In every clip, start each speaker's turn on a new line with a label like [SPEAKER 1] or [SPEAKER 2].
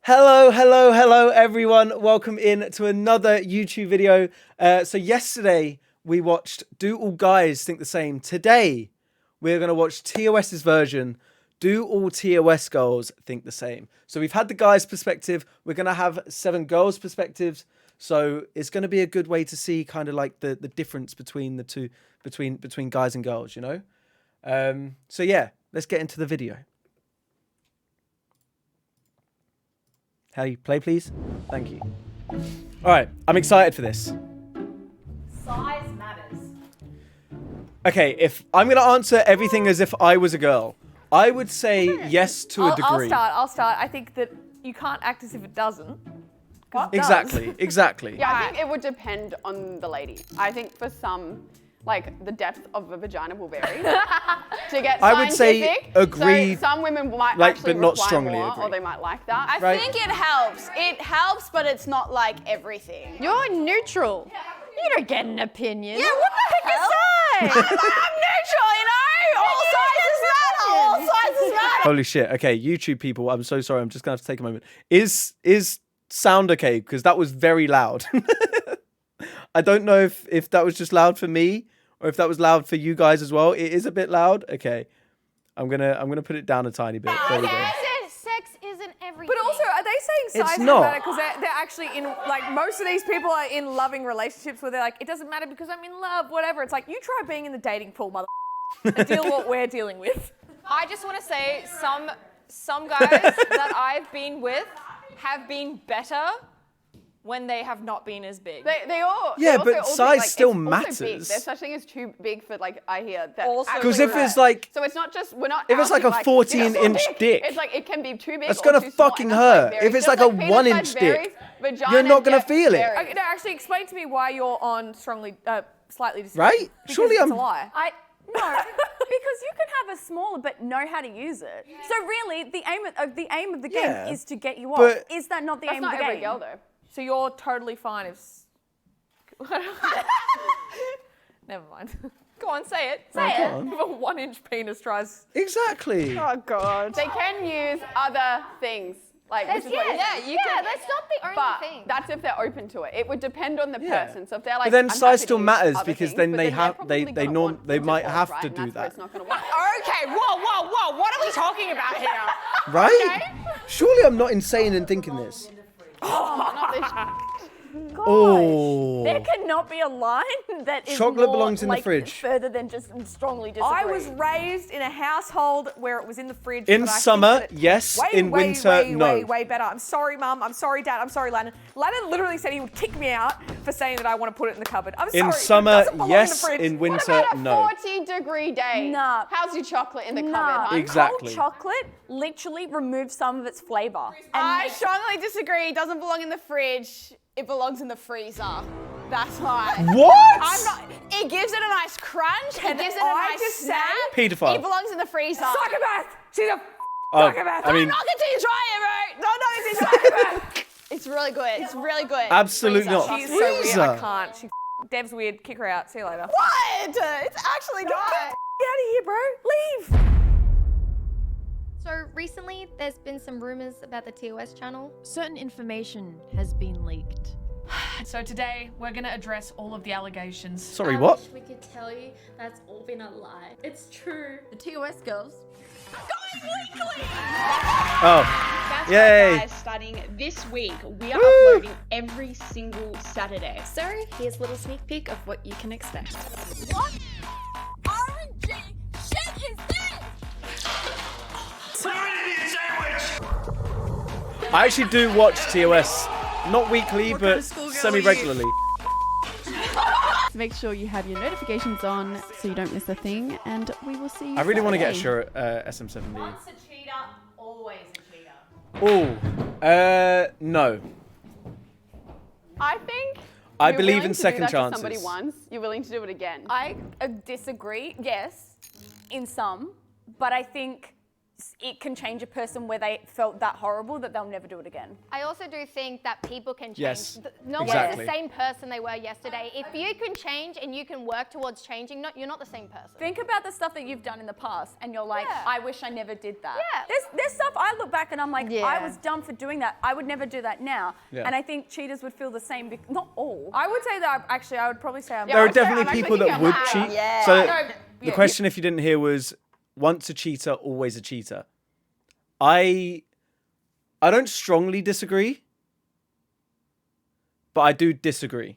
[SPEAKER 1] Hello, everyone. Welcome in to another YouTube video. So yesterday we watched Do All Guys Think the Same? Today we're going to watch TOS's version, Do All TOS Girls Think the Same? So we've had the guys' perspective. We're going to have 7 girls' perspectives. So it's going to be a good way to see kind of like the difference between the two, between guys and girls, you know? So yeah, let's get into the video. Hey, play please. Thank you. All right, I'm excited for this.
[SPEAKER 2] Size matters.
[SPEAKER 1] Okay, if I'm going to answer everything as if I was a girl, I would say yes to a degree.
[SPEAKER 2] I'll start. I think that you can't act as if it doesn't. What?
[SPEAKER 1] Exactly.
[SPEAKER 3] Yeah, I think it would depend on the lady. I think for some, like, the depth of a vagina will vary. To get scientific,
[SPEAKER 1] I would say agree.
[SPEAKER 3] So some women might
[SPEAKER 1] like,
[SPEAKER 3] actually
[SPEAKER 1] but not
[SPEAKER 3] require
[SPEAKER 1] strongly
[SPEAKER 3] more,
[SPEAKER 1] agree.
[SPEAKER 3] or they might like that.
[SPEAKER 4] I think it helps. It helps, but it's not like everything.
[SPEAKER 5] You're neutral. You don't get an opinion.
[SPEAKER 4] Yeah, what the heck is that? I'm neutral, you know? All sizes matter. All sizes matter.
[SPEAKER 1] Holy shit. Okay, YouTube people, I'm so sorry. I'm just going to have to take a moment. Is sound okay? Because that was very loud. I don't know if that was just loud for me or if that was loud for you guys as well. It is a bit loud. Okay. I'm gonna put it down a tiny bit. There we go.
[SPEAKER 4] Sex isn't everything.
[SPEAKER 2] But also, are they saying size
[SPEAKER 1] It's
[SPEAKER 2] doesn't
[SPEAKER 1] not.
[SPEAKER 2] matter because they're actually in, like, most of these people are in loving relationships where they're like, it doesn't matter because I'm in love, whatever. It's like, you try being in the dating pool, mother, and deal what we're dealing with.
[SPEAKER 6] I just want to say some guys that I've been with have been better when they have not been as big.
[SPEAKER 3] They all.
[SPEAKER 1] Yeah,
[SPEAKER 3] they
[SPEAKER 1] but
[SPEAKER 3] also
[SPEAKER 1] size
[SPEAKER 3] like,
[SPEAKER 1] still
[SPEAKER 3] it's also big.
[SPEAKER 1] matters.
[SPEAKER 3] There's such thing as too big for, like, I hear that.
[SPEAKER 6] Also-
[SPEAKER 1] Because
[SPEAKER 3] actually
[SPEAKER 1] if it's
[SPEAKER 3] hurt.
[SPEAKER 1] like,
[SPEAKER 3] So it's not just, we're not
[SPEAKER 1] if it's like
[SPEAKER 3] asking,
[SPEAKER 1] a 14-inch dick,
[SPEAKER 3] It's like, it can be too big
[SPEAKER 1] that's
[SPEAKER 3] or
[SPEAKER 1] gonna
[SPEAKER 3] too small,
[SPEAKER 1] fucking
[SPEAKER 3] and that's,
[SPEAKER 1] hurt.
[SPEAKER 3] varies.
[SPEAKER 1] If it's
[SPEAKER 3] Just
[SPEAKER 1] like a
[SPEAKER 3] penis size
[SPEAKER 1] 1-inch dick,
[SPEAKER 3] varies, vagina
[SPEAKER 1] you're not gonna
[SPEAKER 3] depth
[SPEAKER 1] feel it.
[SPEAKER 3] varies.
[SPEAKER 2] Okay, no, actually, explain to me why you're on strongly, slightly disagree.
[SPEAKER 1] Right?
[SPEAKER 2] Because
[SPEAKER 1] Surely
[SPEAKER 2] it's
[SPEAKER 1] I'm-
[SPEAKER 2] a lie.
[SPEAKER 5] No, because you can have a smaller but know how to use it. So really, the aim of the game
[SPEAKER 1] Yeah,
[SPEAKER 5] is to get you off.
[SPEAKER 1] but-
[SPEAKER 5] Is that not the
[SPEAKER 3] That's
[SPEAKER 5] aim
[SPEAKER 3] not
[SPEAKER 5] of the
[SPEAKER 3] every
[SPEAKER 5] game?
[SPEAKER 3] girl, though.
[SPEAKER 2] So you're totally fine if... Never mind.
[SPEAKER 6] Go on, say it.
[SPEAKER 1] Go on.
[SPEAKER 2] If a 1-inch penis tries...
[SPEAKER 1] Exactly.
[SPEAKER 3] Oh God. They can use other things. Like, which is what you're saying.
[SPEAKER 4] that's not the only
[SPEAKER 3] But
[SPEAKER 4] thing.
[SPEAKER 3] that's if they're open to it. It would depend on the
[SPEAKER 1] Yeah.
[SPEAKER 3] person. So if they're like,
[SPEAKER 1] But then
[SPEAKER 3] I'm
[SPEAKER 1] size
[SPEAKER 3] happy
[SPEAKER 1] still
[SPEAKER 3] to use
[SPEAKER 1] matters
[SPEAKER 3] other
[SPEAKER 1] because
[SPEAKER 3] things,
[SPEAKER 1] then
[SPEAKER 3] but
[SPEAKER 1] they
[SPEAKER 3] they're
[SPEAKER 1] have
[SPEAKER 3] probably
[SPEAKER 1] they
[SPEAKER 3] gonna
[SPEAKER 1] norm
[SPEAKER 3] want
[SPEAKER 1] they might
[SPEAKER 3] intercourse,
[SPEAKER 1] have
[SPEAKER 3] right?
[SPEAKER 1] to
[SPEAKER 3] And
[SPEAKER 1] do
[SPEAKER 3] that's where
[SPEAKER 1] that.
[SPEAKER 3] it's not gonna work.
[SPEAKER 6] Okay, whoa. What are we talking about here?
[SPEAKER 1] Right? Surely I'm not insane in thinking this.
[SPEAKER 3] Not this-
[SPEAKER 1] Oh.
[SPEAKER 5] There cannot be a line that is
[SPEAKER 1] Chocolate
[SPEAKER 5] more,
[SPEAKER 1] belongs in the
[SPEAKER 5] like,
[SPEAKER 1] fridge.
[SPEAKER 5] further than just strongly disagree.
[SPEAKER 2] I was raised in a household where it was in the fridge.
[SPEAKER 1] In
[SPEAKER 2] but I think
[SPEAKER 1] summer,
[SPEAKER 2] that it-
[SPEAKER 1] yes. In winter, no.
[SPEAKER 2] Way better. I'm sorry, Mum. I'm sorry, Dad. I'm sorry, Landon. Landon literally said he would kick me out for saying that I want to put it in the cupboard. I'm sorry.
[SPEAKER 1] In
[SPEAKER 2] but it
[SPEAKER 1] summer,
[SPEAKER 2] doesn't belong
[SPEAKER 1] yes.
[SPEAKER 2] In, the fridge.
[SPEAKER 1] In
[SPEAKER 3] What
[SPEAKER 1] winter,
[SPEAKER 3] about a
[SPEAKER 1] no.
[SPEAKER 3] 40-degree day?
[SPEAKER 5] Nah.
[SPEAKER 3] How's your chocolate in the cupboard,
[SPEAKER 5] Nah,
[SPEAKER 3] huh?
[SPEAKER 1] Exactly.
[SPEAKER 5] cold chocolate literally removes some of its flavor.
[SPEAKER 4] I strongly disagree. It doesn't belong in the fridge. It belongs in the freezer. That's why.
[SPEAKER 1] What?
[SPEAKER 4] I'm not. It gives it a nice crunch. It gives it a
[SPEAKER 2] I
[SPEAKER 4] nice
[SPEAKER 2] just
[SPEAKER 4] snap.
[SPEAKER 1] Paedophile.
[SPEAKER 4] It belongs in the freezer.
[SPEAKER 2] Psychopath. She's a
[SPEAKER 1] Oh,
[SPEAKER 2] psychopath.
[SPEAKER 1] I mean,
[SPEAKER 4] Not until you try it, bro. No, it's psychopath. It's really good. It's really good.
[SPEAKER 1] absolutely
[SPEAKER 4] Freezer.
[SPEAKER 1] not.
[SPEAKER 2] She's so weird. I
[SPEAKER 1] Freezer.
[SPEAKER 2] can't. She, Dev's weird. Kick her out. See you later.
[SPEAKER 4] What? It's actually not.
[SPEAKER 2] Get out of here, bro. Leave.
[SPEAKER 7] So recently, there's been some rumors about the TOS channel.
[SPEAKER 8] Certain information has been leaked.
[SPEAKER 9] So today, we're going to address all of the allegations.
[SPEAKER 1] Sorry,
[SPEAKER 7] I
[SPEAKER 1] what?
[SPEAKER 7] wish we could tell you that's all been a lie. It's true.
[SPEAKER 5] The TOS girls.
[SPEAKER 1] Oh,
[SPEAKER 10] That's
[SPEAKER 1] yay.
[SPEAKER 10] right, guys. Starting this week, we are
[SPEAKER 1] Woo.
[SPEAKER 10] uploading every single Saturday.
[SPEAKER 7] So here's a little sneak peek of what you can expect.
[SPEAKER 4] What RNG shit is this?
[SPEAKER 1] I actually do watch TOS, not weekly, but semi-regularly.
[SPEAKER 5] Make sure you have your notifications on so you don't miss a thing, and we will see you
[SPEAKER 1] I really want to get a
[SPEAKER 5] Saturday.
[SPEAKER 1] shirt SM70.
[SPEAKER 2] Once a cheater, always a cheater.
[SPEAKER 1] Oh, no.
[SPEAKER 3] I think.
[SPEAKER 1] I
[SPEAKER 3] you're
[SPEAKER 1] believe
[SPEAKER 3] willing
[SPEAKER 1] in
[SPEAKER 3] to do
[SPEAKER 1] second
[SPEAKER 3] that to somebody
[SPEAKER 1] chances.
[SPEAKER 3] once, you're willing to do it again.
[SPEAKER 5] I disagree, yes, in some, but I think it can change a person where they felt that horrible that they'll never do it again.
[SPEAKER 7] I also do think that people can change.
[SPEAKER 1] Yes,
[SPEAKER 7] No one's
[SPEAKER 1] exactly.
[SPEAKER 7] the same person they were yesterday. If you can change and you can work towards changing, you're not the same person.
[SPEAKER 5] Think about the stuff that you've done in the past and you're like, I wish I never did that.
[SPEAKER 7] Yeah.
[SPEAKER 5] There's stuff I look back and I'm like,
[SPEAKER 4] Yeah.
[SPEAKER 5] I was dumb for doing that. I would never do that now.
[SPEAKER 1] Yeah.
[SPEAKER 5] And I think cheaters would feel the same, not all.
[SPEAKER 2] I would say that I would probably say I'm.
[SPEAKER 1] There are
[SPEAKER 3] I'd say
[SPEAKER 1] definitely
[SPEAKER 3] I'm
[SPEAKER 1] people
[SPEAKER 3] actually
[SPEAKER 1] that would
[SPEAKER 3] thinking
[SPEAKER 1] cheat.
[SPEAKER 4] Yeah.
[SPEAKER 1] So
[SPEAKER 2] No,
[SPEAKER 1] the
[SPEAKER 2] yeah,
[SPEAKER 1] question, if you didn't hear, was once a cheater, always a cheater. I don't strongly disagree, but I do disagree.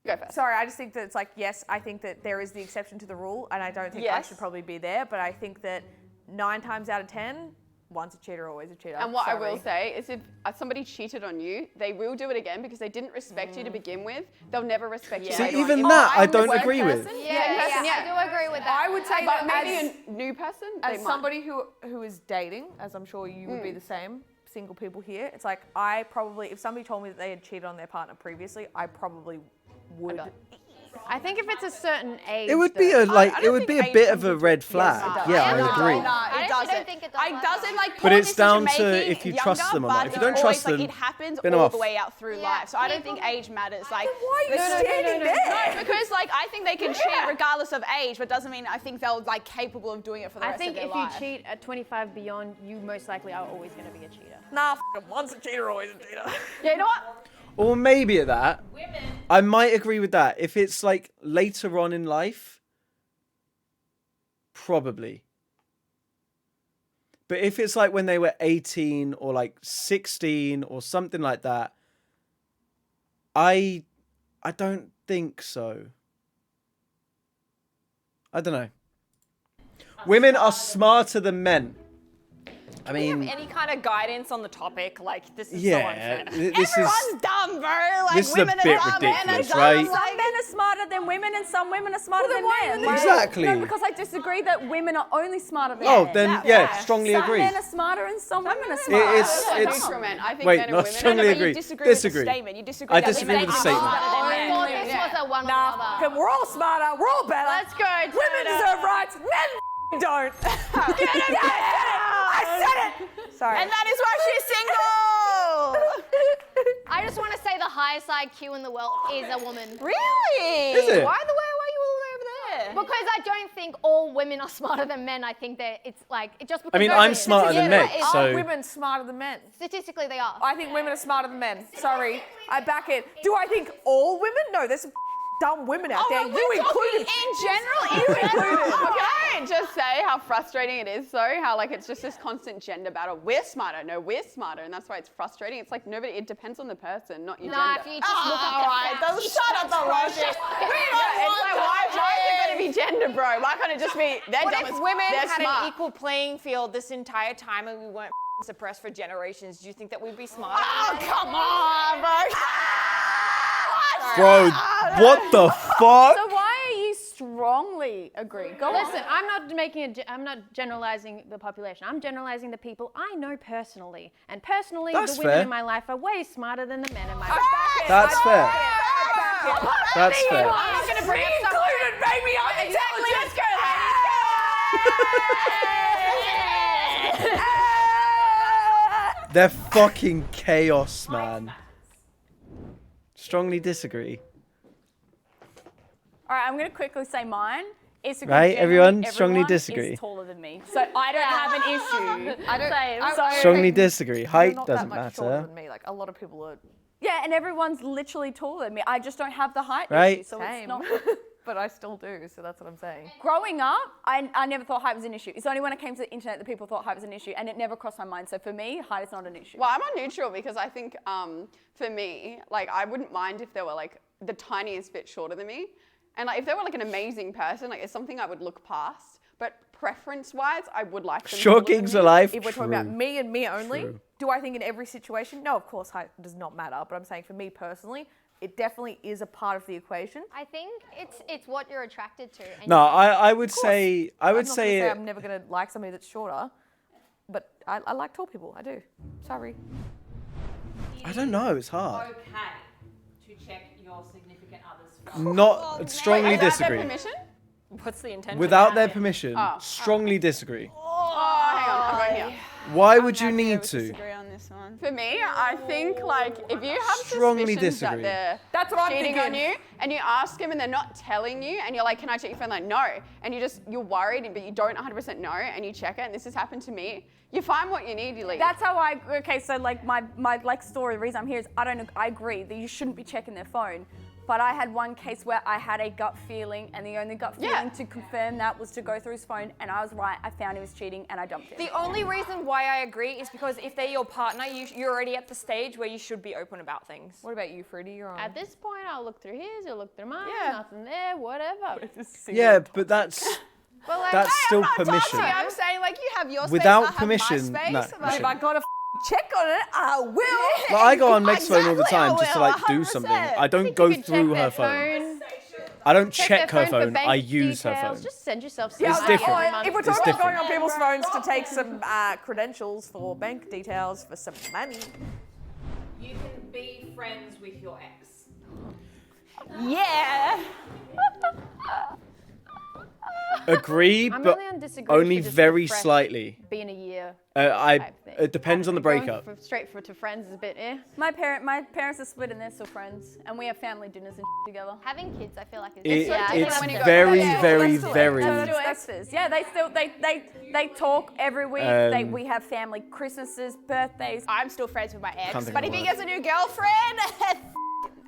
[SPEAKER 3] Go first.
[SPEAKER 2] Sorry, I just think that it's like, yes, I think that there is the exception to the rule, and I don't think I
[SPEAKER 3] Yes.
[SPEAKER 2] should probably be there, but I think that 9 times out of 10, once a cheater, always a cheater.
[SPEAKER 3] And what I
[SPEAKER 2] Sorry.
[SPEAKER 3] will say is if somebody cheated on you, they will do it again because they didn't respect you to begin with. They'll never respect you
[SPEAKER 1] See,
[SPEAKER 3] later on.
[SPEAKER 1] even
[SPEAKER 3] If
[SPEAKER 1] that I
[SPEAKER 3] I'm the
[SPEAKER 1] don't
[SPEAKER 3] worst
[SPEAKER 1] agree with.
[SPEAKER 3] person-
[SPEAKER 7] Yeah,
[SPEAKER 3] yeah.
[SPEAKER 7] I do agree with that.
[SPEAKER 2] I would say
[SPEAKER 3] But
[SPEAKER 2] that
[SPEAKER 3] maybe
[SPEAKER 2] as,
[SPEAKER 3] a new person,
[SPEAKER 2] as
[SPEAKER 3] they
[SPEAKER 2] somebody who is dating, as I'm sure you would be the same, single people here, it's like I probably, if somebody told me that they had cheated on their partner previously, I probably would.
[SPEAKER 8] I think if it's a certain age,
[SPEAKER 1] It would be
[SPEAKER 8] though-
[SPEAKER 1] a like
[SPEAKER 3] I
[SPEAKER 1] it
[SPEAKER 3] don't
[SPEAKER 1] would be
[SPEAKER 3] think
[SPEAKER 1] a
[SPEAKER 3] age
[SPEAKER 1] bit
[SPEAKER 3] comes
[SPEAKER 1] of a
[SPEAKER 3] into
[SPEAKER 1] red
[SPEAKER 3] it.
[SPEAKER 1] flag.
[SPEAKER 2] Yes, it does.
[SPEAKER 1] Yeah, I
[SPEAKER 7] No,
[SPEAKER 1] agree.
[SPEAKER 7] I
[SPEAKER 3] No, it
[SPEAKER 7] actually
[SPEAKER 3] doesn't.
[SPEAKER 7] don't think it does
[SPEAKER 3] I
[SPEAKER 7] like
[SPEAKER 3] doesn't
[SPEAKER 7] that.
[SPEAKER 3] like
[SPEAKER 1] But
[SPEAKER 3] poor
[SPEAKER 1] it's down to
[SPEAKER 3] decision-making
[SPEAKER 1] if you
[SPEAKER 3] younger,
[SPEAKER 1] trust them or not.
[SPEAKER 3] but
[SPEAKER 1] If you don't
[SPEAKER 3] it's
[SPEAKER 1] trust
[SPEAKER 3] always,
[SPEAKER 1] them,
[SPEAKER 3] like, it happens
[SPEAKER 1] bin 'em
[SPEAKER 3] all
[SPEAKER 1] off.
[SPEAKER 3] the way out through
[SPEAKER 7] Yeah,
[SPEAKER 3] life. So I don't
[SPEAKER 7] people-
[SPEAKER 3] think age matters. Like,
[SPEAKER 2] Why are you standing there?
[SPEAKER 3] no, because like I think they can cheat regardless of age, but doesn't mean I think they're like capable of doing it for the
[SPEAKER 8] I
[SPEAKER 3] rest
[SPEAKER 8] think
[SPEAKER 3] of their
[SPEAKER 8] if
[SPEAKER 3] life.
[SPEAKER 8] you cheat at 25 beyond, you most likely are always going to be a cheater.
[SPEAKER 2] Nah, once a cheater, always a cheater.
[SPEAKER 3] Yeah, you know what?
[SPEAKER 1] Or maybe at that, I might agree with that. If it's like later on in life, probably. But if it's like when they were 18 or like 16 or something like that, I don't think so. I don't know. Women are smarter than men. I mean,
[SPEAKER 6] Any kind of guidance on the topic? Like, this is so
[SPEAKER 1] yeah,
[SPEAKER 6] unfair.
[SPEAKER 1] this is
[SPEAKER 3] Everyone's dumb, bro. Like
[SPEAKER 1] this is a
[SPEAKER 3] women
[SPEAKER 1] bit
[SPEAKER 3] are dumb, men are
[SPEAKER 1] ridiculous,
[SPEAKER 3] dumb.
[SPEAKER 1] right?
[SPEAKER 3] Like,
[SPEAKER 5] Some men are smarter than women and some women are smarter than men. Like,
[SPEAKER 1] Exactly.
[SPEAKER 5] No, because I disagree that women are only smarter than
[SPEAKER 1] Oh,
[SPEAKER 5] men.
[SPEAKER 1] then yeah, strongly
[SPEAKER 5] Some
[SPEAKER 1] agree.
[SPEAKER 5] men are smarter and some women are smarter.
[SPEAKER 1] It's
[SPEAKER 3] neutral men. I think
[SPEAKER 1] wait,
[SPEAKER 3] men and
[SPEAKER 1] not
[SPEAKER 3] women.
[SPEAKER 1] strongly
[SPEAKER 3] No, but
[SPEAKER 1] agree.
[SPEAKER 3] You disagree
[SPEAKER 1] Disagree.
[SPEAKER 3] with the statement. You disagree.
[SPEAKER 1] I
[SPEAKER 3] that
[SPEAKER 1] disagree
[SPEAKER 3] women
[SPEAKER 1] with the
[SPEAKER 3] are
[SPEAKER 1] statement.
[SPEAKER 3] smarter than men.
[SPEAKER 7] I thought this was a one or the
[SPEAKER 2] Nah,
[SPEAKER 7] other.
[SPEAKER 2] we're all smarter, we're all better.
[SPEAKER 7] Let's go,
[SPEAKER 2] Women
[SPEAKER 7] Tana.
[SPEAKER 2] deserve rights, men don't. I said it. Sorry.
[SPEAKER 3] And that is why she's single.
[SPEAKER 7] I just want to say the highest IQ in the world is a woman.
[SPEAKER 3] Really?
[SPEAKER 1] Is it?
[SPEAKER 3] Why are you all the way over there?
[SPEAKER 7] Because I don't think all women are smarter than men. I think that it's like just because.
[SPEAKER 1] I mean,
[SPEAKER 7] they're
[SPEAKER 1] I'm smarter than men,
[SPEAKER 7] statistically-
[SPEAKER 1] so-
[SPEAKER 2] Are women smarter than men?
[SPEAKER 7] Statistically, they are.
[SPEAKER 2] I think women are smarter than men. Sorry, I back it. Do I think all women? No, there's some dumb women out there.
[SPEAKER 3] but
[SPEAKER 2] You
[SPEAKER 3] we're talking
[SPEAKER 2] included.
[SPEAKER 3] in general. Can I just say how frustrating it is, though? How like it's just this constant gender battle. We're smarter. No, we're smarter, and that's why it's frustrating. It's like nobody. It depends on the person, not your
[SPEAKER 7] Nah,
[SPEAKER 3] gender.
[SPEAKER 7] if you just look at the
[SPEAKER 3] Alright,
[SPEAKER 7] facts.
[SPEAKER 3] shut up the logic. It's like why is it going to be gender, bro? Why can't it just be they're
[SPEAKER 6] What
[SPEAKER 3] dumb
[SPEAKER 6] if
[SPEAKER 3] as-
[SPEAKER 6] women
[SPEAKER 3] they're
[SPEAKER 6] had
[SPEAKER 3] smart.
[SPEAKER 6] an equal playing field this entire time and we weren't suppressed for generations? Do you think that we'd be smarter?
[SPEAKER 3] Oh come on, bro.
[SPEAKER 1] bro, what the fuck?
[SPEAKER 5] So why are you strongly agree? Go
[SPEAKER 8] Listen,
[SPEAKER 5] on.
[SPEAKER 8] I'm not generalizing the population. I'm generalizing the people I know personally. And personally,
[SPEAKER 1] That's
[SPEAKER 8] the women
[SPEAKER 1] fair.
[SPEAKER 8] in my life are way smarter than the men in my life.
[SPEAKER 1] That's fair. That's fair.
[SPEAKER 2] I'm not gonna bring included, baby. I'm exactly. Let's go,
[SPEAKER 1] They're fucking chaos, man. Strongly disagree.
[SPEAKER 5] All right, I'm going to quickly say mine. It's because
[SPEAKER 1] Right,
[SPEAKER 5] generally
[SPEAKER 1] everyone strongly
[SPEAKER 5] everyone
[SPEAKER 1] disagree.
[SPEAKER 5] is taller than me, so I don't have an issue.
[SPEAKER 2] I don't.
[SPEAKER 5] So-
[SPEAKER 1] Strongly disagree.
[SPEAKER 2] You're
[SPEAKER 1] Height
[SPEAKER 2] not
[SPEAKER 1] doesn't
[SPEAKER 2] that much shorter
[SPEAKER 1] matter.
[SPEAKER 2] than me. Like a lot of people are.
[SPEAKER 5] Yeah, and everyone's literally taller than me. I just don't have the height
[SPEAKER 1] Right.
[SPEAKER 5] issue, so
[SPEAKER 2] Same.
[SPEAKER 5] it's not.
[SPEAKER 2] But I still do, so that's what I'm saying.
[SPEAKER 5] Growing up, I never thought height was an issue. It's only when it came to the internet that people thought height was an issue, and it never crossed my mind. So for me, height is not an issue.
[SPEAKER 3] Well, I'm on neutral because I think for me, like I wouldn't mind if they were like the tiniest bit shorter than me. And like if they were like an amazing person, like it's something I would look past. But preference-wise, I would like them
[SPEAKER 1] Short
[SPEAKER 3] taller than
[SPEAKER 1] gigs
[SPEAKER 3] me.
[SPEAKER 1] are life.
[SPEAKER 2] If we're talking about
[SPEAKER 1] True.
[SPEAKER 2] me and me only,
[SPEAKER 1] True.
[SPEAKER 2] do I think in every situation? No, of course height does not matter. But I'm saying for me personally, it definitely is a part of the equation.
[SPEAKER 7] I think it's what you're attracted to. And
[SPEAKER 1] No, I would say
[SPEAKER 2] I'm not
[SPEAKER 1] say
[SPEAKER 2] gonna
[SPEAKER 1] it.
[SPEAKER 2] I'm never gonna like somebody that's shorter, but I like tall people. I do. Sorry.
[SPEAKER 1] I don't know. It's hard.
[SPEAKER 9] Okay to check your significant other's
[SPEAKER 1] Not strongly
[SPEAKER 3] Without their
[SPEAKER 1] disagree.
[SPEAKER 3] permission?
[SPEAKER 6] What's the intention?
[SPEAKER 1] Without their permission, strongly disagree.
[SPEAKER 3] Oh,
[SPEAKER 1] Why would you need to?
[SPEAKER 3] Disagree on this one. For me, I think like if you have
[SPEAKER 1] Strongly
[SPEAKER 3] suspicions
[SPEAKER 1] disagree.
[SPEAKER 3] that
[SPEAKER 2] That's what I'm
[SPEAKER 3] they're cheating on
[SPEAKER 2] thinking.
[SPEAKER 3] you, and you ask them and they're not telling you, and you're like, "Can I check your phone?" Like, no, and you're worried, but you don't 100% know, and you check it, and this has happened to me. You find what you need, you leave.
[SPEAKER 5] That's how okay, so like my like story, the reason I'm here is I agree that you shouldn't be checking their phone. But I had one case where I had a gut feeling, and the only gut feeling to confirm that was to go through his phone, and I was right. I found he was cheating, and I dumped him.
[SPEAKER 6] The only reason why I agree is because if they're your partner, you're already at the stage where you should be open about things.
[SPEAKER 2] What about you, Fruity? You're on.
[SPEAKER 8] At this point, I'll look through his, you'll look through mine,
[SPEAKER 2] Yeah.
[SPEAKER 8] nothing there, whatever.
[SPEAKER 1] Yeah, but that's still permission.
[SPEAKER 3] I'm saying like you have your space,
[SPEAKER 1] Without
[SPEAKER 3] I have
[SPEAKER 1] permission,
[SPEAKER 3] my space.
[SPEAKER 1] no,
[SPEAKER 3] Like,
[SPEAKER 1] you
[SPEAKER 2] If I got to check on it, I will.
[SPEAKER 1] Like, I go on Meg's phone all the
[SPEAKER 3] Exactly, I
[SPEAKER 1] time just to
[SPEAKER 3] will,
[SPEAKER 1] like do
[SPEAKER 3] 100%.
[SPEAKER 1] something. I don't
[SPEAKER 8] think
[SPEAKER 1] go
[SPEAKER 8] you could
[SPEAKER 1] through
[SPEAKER 8] check
[SPEAKER 1] her
[SPEAKER 8] their
[SPEAKER 1] phone. I don't check her
[SPEAKER 8] their
[SPEAKER 1] phone.
[SPEAKER 8] for bank
[SPEAKER 1] I use her
[SPEAKER 8] details.
[SPEAKER 1] phone.
[SPEAKER 8] Just send yourself
[SPEAKER 2] Yeah,
[SPEAKER 8] some
[SPEAKER 1] It's
[SPEAKER 8] money
[SPEAKER 1] different.
[SPEAKER 8] every month.
[SPEAKER 2] If we're
[SPEAKER 1] It's
[SPEAKER 2] talking about going
[SPEAKER 1] different.
[SPEAKER 2] on people's phones to take some credentials for bank details for some money.
[SPEAKER 6] You can be friends with your ex.
[SPEAKER 8] Yeah.
[SPEAKER 1] Agree,
[SPEAKER 8] I'm
[SPEAKER 1] but
[SPEAKER 8] only on disagree
[SPEAKER 1] only
[SPEAKER 8] for just
[SPEAKER 1] very
[SPEAKER 8] refresh
[SPEAKER 1] slightly.
[SPEAKER 8] Being a year.
[SPEAKER 1] It
[SPEAKER 8] thing.
[SPEAKER 1] depends on the
[SPEAKER 8] Going
[SPEAKER 1] breakup.
[SPEAKER 8] straight to friends is a bit
[SPEAKER 5] My parents are split and they're still friends, and we have family dinners and together.
[SPEAKER 7] Having kids, I feel like, is
[SPEAKER 1] It's
[SPEAKER 3] when you go-
[SPEAKER 1] very,
[SPEAKER 3] Yeah,
[SPEAKER 1] very,
[SPEAKER 2] let's
[SPEAKER 1] very.
[SPEAKER 5] Yeah, they talk every week. We have family Christmases, birthdays.
[SPEAKER 4] I'm still friends with my
[SPEAKER 1] Can't
[SPEAKER 4] ex,
[SPEAKER 1] think
[SPEAKER 4] but
[SPEAKER 1] of
[SPEAKER 4] if
[SPEAKER 1] a
[SPEAKER 4] he
[SPEAKER 1] word.
[SPEAKER 4] gets a new girlfriend,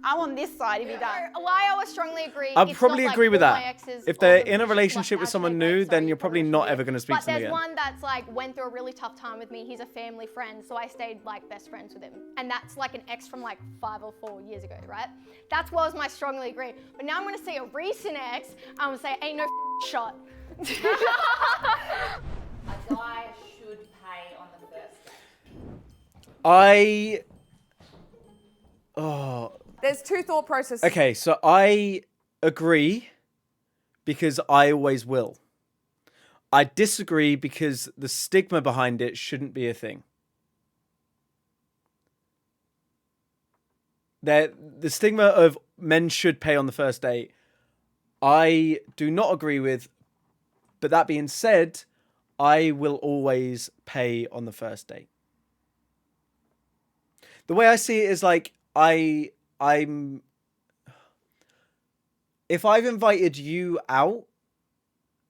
[SPEAKER 4] I'm on this side if he does.
[SPEAKER 7] Well, I always strongly agree.
[SPEAKER 1] I'd
[SPEAKER 7] It's
[SPEAKER 1] probably
[SPEAKER 7] not like
[SPEAKER 1] agree with
[SPEAKER 7] all my
[SPEAKER 1] that.
[SPEAKER 7] exes
[SPEAKER 1] If
[SPEAKER 7] or
[SPEAKER 1] they're
[SPEAKER 7] the
[SPEAKER 1] in a
[SPEAKER 7] like,
[SPEAKER 1] relationship with
[SPEAKER 7] actually
[SPEAKER 1] someone
[SPEAKER 7] great,
[SPEAKER 1] new,
[SPEAKER 7] sorry,
[SPEAKER 1] then you're probably not
[SPEAKER 7] relationship.
[SPEAKER 1] ever going to speak
[SPEAKER 7] But
[SPEAKER 1] to them
[SPEAKER 7] there's
[SPEAKER 1] again.
[SPEAKER 7] one that's like went through a really tough time with me. He's a family friend, so I stayed like best friends with him. And that's like an ex from like 5 or 4 years ago, right? That was my strongly agree. But now I'm gonna say a recent ex, I'm gonna say ain't no shot.
[SPEAKER 6] A guy should pay on the first date.
[SPEAKER 2] There's two thought processes.
[SPEAKER 1] Okay, so I agree because I always will. I disagree because the stigma behind it shouldn't be a thing. The stigma of men should pay on the first date, I do not agree with. But that being said, I will always pay on the first date. The way I see it is like I'm if I've invited you out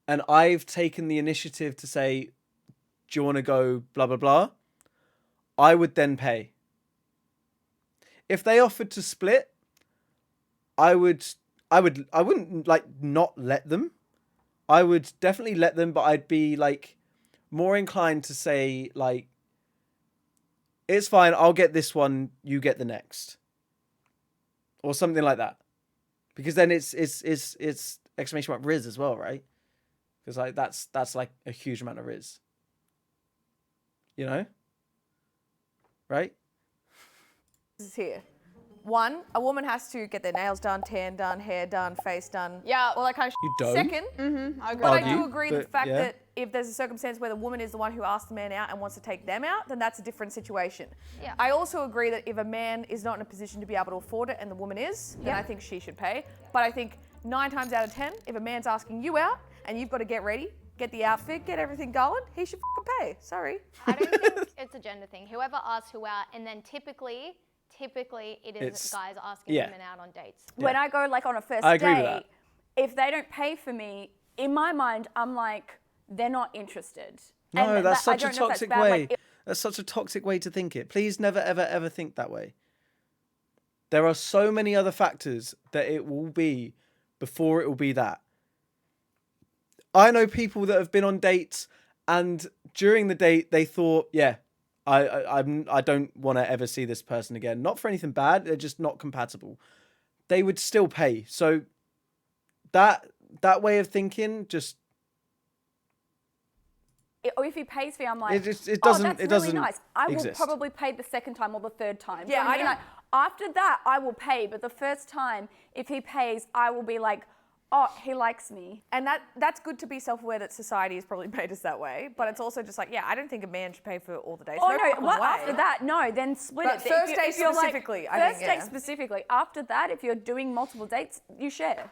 [SPEAKER 1] and I've taken the initiative to say, do you want to go blah blah blah, I would then pay. If they offered to split, I wouldn't like not let them. I would definitely let them, but I'd be like more inclined to say like, it's fine, I'll get this one, you get the next. Or something like that. Because then it's exclamation mark Riz as well, right? Because like that's like a huge amount of Riz. You know? Right?
[SPEAKER 2] This is here. One, a woman has to get their nails done, tan done, hair done, face done.
[SPEAKER 3] Yeah.
[SPEAKER 2] All that kind of
[SPEAKER 1] You don't?
[SPEAKER 2] Second,
[SPEAKER 3] I agree.
[SPEAKER 2] but I
[SPEAKER 1] Argue,
[SPEAKER 2] do agree with the
[SPEAKER 1] but
[SPEAKER 2] fact
[SPEAKER 1] yeah.
[SPEAKER 2] that if there's a circumstance where the woman is the one who asked the man out and wants to take them out, then that's a different situation.
[SPEAKER 7] Yeah.
[SPEAKER 2] I also agree that if a man is not in a position to be able to afford it and the woman is, then I think she should pay. But I think 9 times out of 10, if a man's asking you out and you've got to get ready, get the outfit, get everything going, he should pay. Sorry.
[SPEAKER 7] I don't think it's a gender thing. Whoever asks who out, and then typically it is
[SPEAKER 1] It's-
[SPEAKER 7] guys asking
[SPEAKER 1] yeah.
[SPEAKER 7] women out on dates.
[SPEAKER 5] When I go like on a first
[SPEAKER 1] I agree with
[SPEAKER 5] date,
[SPEAKER 1] that.
[SPEAKER 5] if they don't pay for me, in my mind, I'm like, they're not interested.
[SPEAKER 1] No,
[SPEAKER 5] And
[SPEAKER 1] that's
[SPEAKER 5] I
[SPEAKER 1] such a
[SPEAKER 5] don't know if that's
[SPEAKER 1] toxic
[SPEAKER 5] bad,
[SPEAKER 1] way.
[SPEAKER 5] like,
[SPEAKER 1] That's such a toxic way to think it. Please never, ever, ever think that way. There are so many other factors that it will be before it will be that. I know people that have been on dates and during the date they thought, yeah, I don't want to ever see this person again. Not for anything bad, they're just not compatible. They would still pay. So that way of thinking just
[SPEAKER 5] or if he pays for me, I'm like,
[SPEAKER 1] It just- it doesn't-
[SPEAKER 5] oh, that's
[SPEAKER 1] it doesn't
[SPEAKER 5] really nice. I
[SPEAKER 1] exist.
[SPEAKER 5] will probably pay the second time or the third time.
[SPEAKER 2] Yeah,
[SPEAKER 5] Do you know what
[SPEAKER 2] I
[SPEAKER 5] mean? Like, after that, I will pay. But the first time, if he pays, I will be like, oh, he likes me.
[SPEAKER 2] And that's good to be self-aware that society has probably made us that way. But it's also just like, yeah, I don't think a man should pay for all the dates.
[SPEAKER 5] Oh,
[SPEAKER 2] no,
[SPEAKER 5] no,
[SPEAKER 2] fucking
[SPEAKER 5] well,
[SPEAKER 2] way.
[SPEAKER 5] after that, no, then split
[SPEAKER 2] But
[SPEAKER 5] it.
[SPEAKER 2] first
[SPEAKER 5] If
[SPEAKER 2] date
[SPEAKER 5] you're like-
[SPEAKER 2] specifically, I think,
[SPEAKER 5] First date
[SPEAKER 2] yeah.
[SPEAKER 5] specifically. After that, if you're doing multiple dates, you share.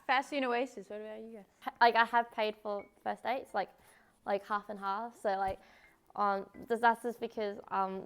[SPEAKER 8] Fasty and Oasis, what about you guys?
[SPEAKER 11] Like I have paid for first dates, like half and half. So like
[SPEAKER 8] That's just because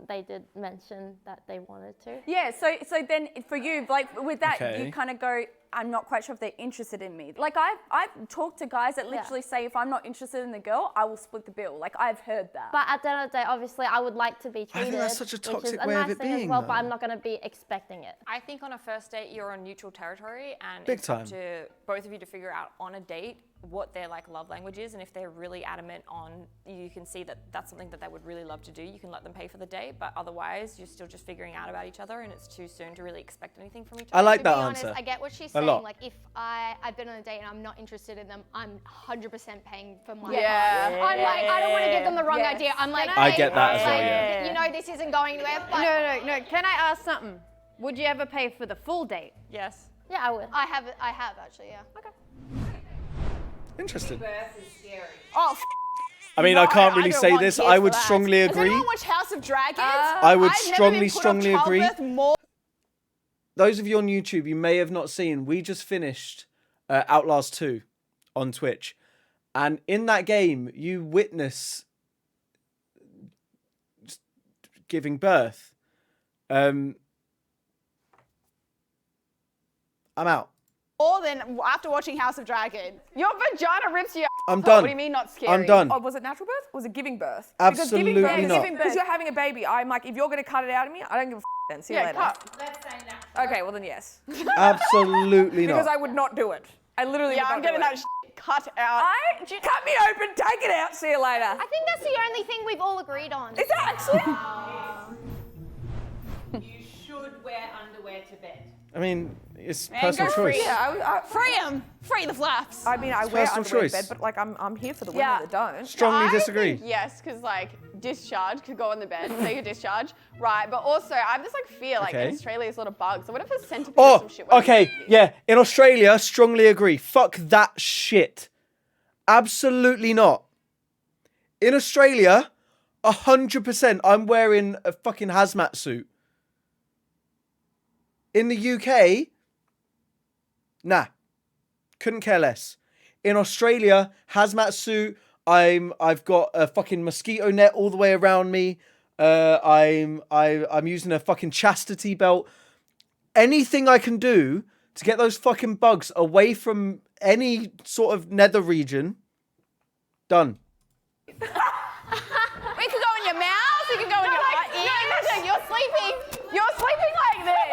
[SPEAKER 8] they did mention that they wanted to.
[SPEAKER 5] Yeah, so then for you, like with that,
[SPEAKER 1] Okay.
[SPEAKER 5] you kind of go, I'm not quite sure if they're interested in me. Like I've talked to guys that literally say, if I'm not interested in the girl, I will split the bill. Like I've heard that.
[SPEAKER 8] But at the end of the day, obviously, I would like to be treated.
[SPEAKER 1] I think that's such a
[SPEAKER 8] which is
[SPEAKER 1] toxic
[SPEAKER 8] a
[SPEAKER 1] way of
[SPEAKER 8] nice
[SPEAKER 1] it
[SPEAKER 8] thing as
[SPEAKER 1] being,
[SPEAKER 8] well,
[SPEAKER 1] though.
[SPEAKER 8] but I'm not going to be expecting it.
[SPEAKER 6] I think on a first date, you're on neutral territory, and
[SPEAKER 1] Big
[SPEAKER 6] it's up
[SPEAKER 1] time.
[SPEAKER 6] to both of you to figure out on a date what their like love language is, and if they're really adamant on, you can see that that's something that they would really love to do, you can let them pay for the date, but otherwise you're still just figuring out about each other, and it's too soon to really expect anything from each
[SPEAKER 1] I
[SPEAKER 6] other.
[SPEAKER 1] like
[SPEAKER 7] To
[SPEAKER 1] that
[SPEAKER 7] be honest,
[SPEAKER 1] answer.
[SPEAKER 7] I get what she's
[SPEAKER 1] A
[SPEAKER 7] saying.
[SPEAKER 1] lot.
[SPEAKER 7] Like, if I've been on a date and I'm not interested in them, I'm 100% paying for my
[SPEAKER 2] Yeah.
[SPEAKER 7] part. I'm like, I don't want to give them the wrong
[SPEAKER 2] Yes.
[SPEAKER 7] idea. I'm like,
[SPEAKER 1] I
[SPEAKER 7] hey,
[SPEAKER 1] get that as well,
[SPEAKER 7] like,
[SPEAKER 1] yeah.
[SPEAKER 7] You know, this isn't going anywhere. But
[SPEAKER 8] No. Can I ask something? Would you ever pay for the full date?
[SPEAKER 6] Yes.
[SPEAKER 7] yeah, I would. I have actually. Yeah. Okay.
[SPEAKER 1] Interesting.
[SPEAKER 2] Oh,
[SPEAKER 1] I mean, I can't really
[SPEAKER 2] don't
[SPEAKER 1] say
[SPEAKER 2] want
[SPEAKER 1] this.
[SPEAKER 2] kids
[SPEAKER 1] I
[SPEAKER 2] for
[SPEAKER 1] would
[SPEAKER 2] that.
[SPEAKER 1] strongly
[SPEAKER 2] Has
[SPEAKER 1] agree.
[SPEAKER 2] anyone watched House of Dragons?
[SPEAKER 1] I would
[SPEAKER 2] I've never been
[SPEAKER 1] strongly
[SPEAKER 2] put off
[SPEAKER 1] agree.
[SPEAKER 2] childbirth more.
[SPEAKER 1] Those of you on YouTube, you may have not seen, we just finished Outlast 2 on Twitch. And in that game, you witness just giving birth. I'm out.
[SPEAKER 2] More than after watching House of Dragon.
[SPEAKER 3] Your vagina rips you.
[SPEAKER 1] I'm
[SPEAKER 3] out.
[SPEAKER 1] done.
[SPEAKER 3] What do you mean not scary?
[SPEAKER 1] I'm done.
[SPEAKER 2] Oh, was it natural birth? Was it giving birth?
[SPEAKER 1] Absolutely
[SPEAKER 2] because giving birth,
[SPEAKER 1] not.
[SPEAKER 2] Because you're having a baby. I'm like, if you're going to cut it out of me, I don't give a then. See you
[SPEAKER 3] Yeah,
[SPEAKER 2] later.
[SPEAKER 3] cut.
[SPEAKER 2] Okay, well then yes.
[SPEAKER 1] Absolutely
[SPEAKER 2] Because
[SPEAKER 1] not.
[SPEAKER 2] I would not do it. I literally
[SPEAKER 3] Yeah,
[SPEAKER 2] would not
[SPEAKER 3] I'm getting
[SPEAKER 2] do
[SPEAKER 3] that
[SPEAKER 2] it.
[SPEAKER 3] cut out.
[SPEAKER 2] Cut me open, take it out, see you later.
[SPEAKER 7] I think that's the only thing we've all agreed on.
[SPEAKER 2] Is that actually?
[SPEAKER 10] You should wear underwear to bed.
[SPEAKER 1] I mean, it's
[SPEAKER 2] Man,
[SPEAKER 1] personal
[SPEAKER 2] go
[SPEAKER 1] choice.
[SPEAKER 2] free. Yeah,
[SPEAKER 3] Free him. Free the flaps.
[SPEAKER 2] I mean, I wear
[SPEAKER 1] personal
[SPEAKER 2] underwear in
[SPEAKER 1] choice.
[SPEAKER 2] bed, but like I'm here for the women
[SPEAKER 5] Yeah.
[SPEAKER 2] that don't.
[SPEAKER 1] Strongly
[SPEAKER 3] I
[SPEAKER 1] disagree.
[SPEAKER 3] think yes, because like discharge could go on the bed, take a discharge, right? But also, I just like fear like
[SPEAKER 1] Okay.
[SPEAKER 3] in Australia there's a lot of bugs. So what if a centipede or
[SPEAKER 1] Oh,
[SPEAKER 3] some shit? What if-
[SPEAKER 1] okay, yeah. In Australia, strongly agree. Fuck that shit. Absolutely not. In Australia, 100%, I'm wearing a fucking hazmat suit. In the UK, nah. Couldn't care less. In Australia, hazmat suit. I've got a fucking mosquito net all the way around me. I'm using a fucking chastity belt. Anything I can do to get those fucking bugs away from any sort of nether region, done.
[SPEAKER 3] It could go in your mouth. It could go in your ears. No, you're sleeping. You're sleeping like this.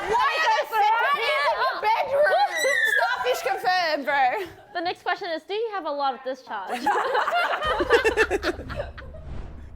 [SPEAKER 3] Why are you sitting in the bedroom? Starfish confirmed, bro.
[SPEAKER 8] The next question is, do you have a lot of discharge?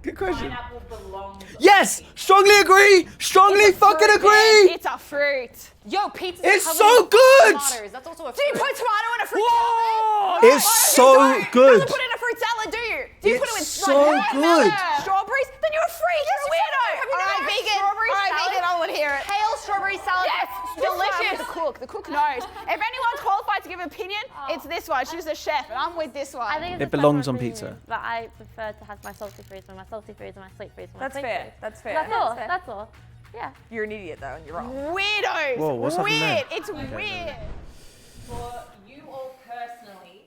[SPEAKER 1] Good question.
[SPEAKER 10] Pineapple belongs.
[SPEAKER 1] Yes! Strongly agree! Strongly fucking agree!
[SPEAKER 3] It's a fruit.
[SPEAKER 6] Yo, pizza's
[SPEAKER 1] It's
[SPEAKER 6] covered
[SPEAKER 1] so
[SPEAKER 6] in
[SPEAKER 1] good!
[SPEAKER 6] tomatoes. That's also a
[SPEAKER 3] Do you
[SPEAKER 6] fruit.
[SPEAKER 3] put tomato in a fruit
[SPEAKER 1] Whoa!
[SPEAKER 3] salad?
[SPEAKER 1] It's so good.
[SPEAKER 3] You don't put it in a fruit salad, do you? Do you put it with
[SPEAKER 1] It's so good.
[SPEAKER 3] Strawberries? Then you're a freak. You're a weirdo.
[SPEAKER 2] Have you
[SPEAKER 3] All right,
[SPEAKER 2] never had
[SPEAKER 3] vegan.
[SPEAKER 2] strawberry
[SPEAKER 3] All right,
[SPEAKER 2] salad?
[SPEAKER 3] vegan. I want to hear it.
[SPEAKER 2] Kale strawberry salad.
[SPEAKER 3] Yes, delicious.
[SPEAKER 2] This
[SPEAKER 3] The cook knows. If anyone's qualified to give an opinion, it's this one. She's the chef, and I'm with this one.
[SPEAKER 8] I think it's
[SPEAKER 1] It
[SPEAKER 8] a
[SPEAKER 1] belongs
[SPEAKER 8] personal
[SPEAKER 1] on
[SPEAKER 8] opinion,
[SPEAKER 1] pizza.
[SPEAKER 8] But I prefer to have my salty foods and my salty foods and my sweet foods and my
[SPEAKER 2] That's
[SPEAKER 8] sweet
[SPEAKER 2] fair.
[SPEAKER 8] foods.
[SPEAKER 2] That's fair.
[SPEAKER 8] That's all. That's all. Yeah.
[SPEAKER 2] You're an idiot though, and you're wrong.
[SPEAKER 3] Weirdos.
[SPEAKER 1] Whoa, what's happening there?
[SPEAKER 3] Weird. It's weird.
[SPEAKER 10] For you all personally,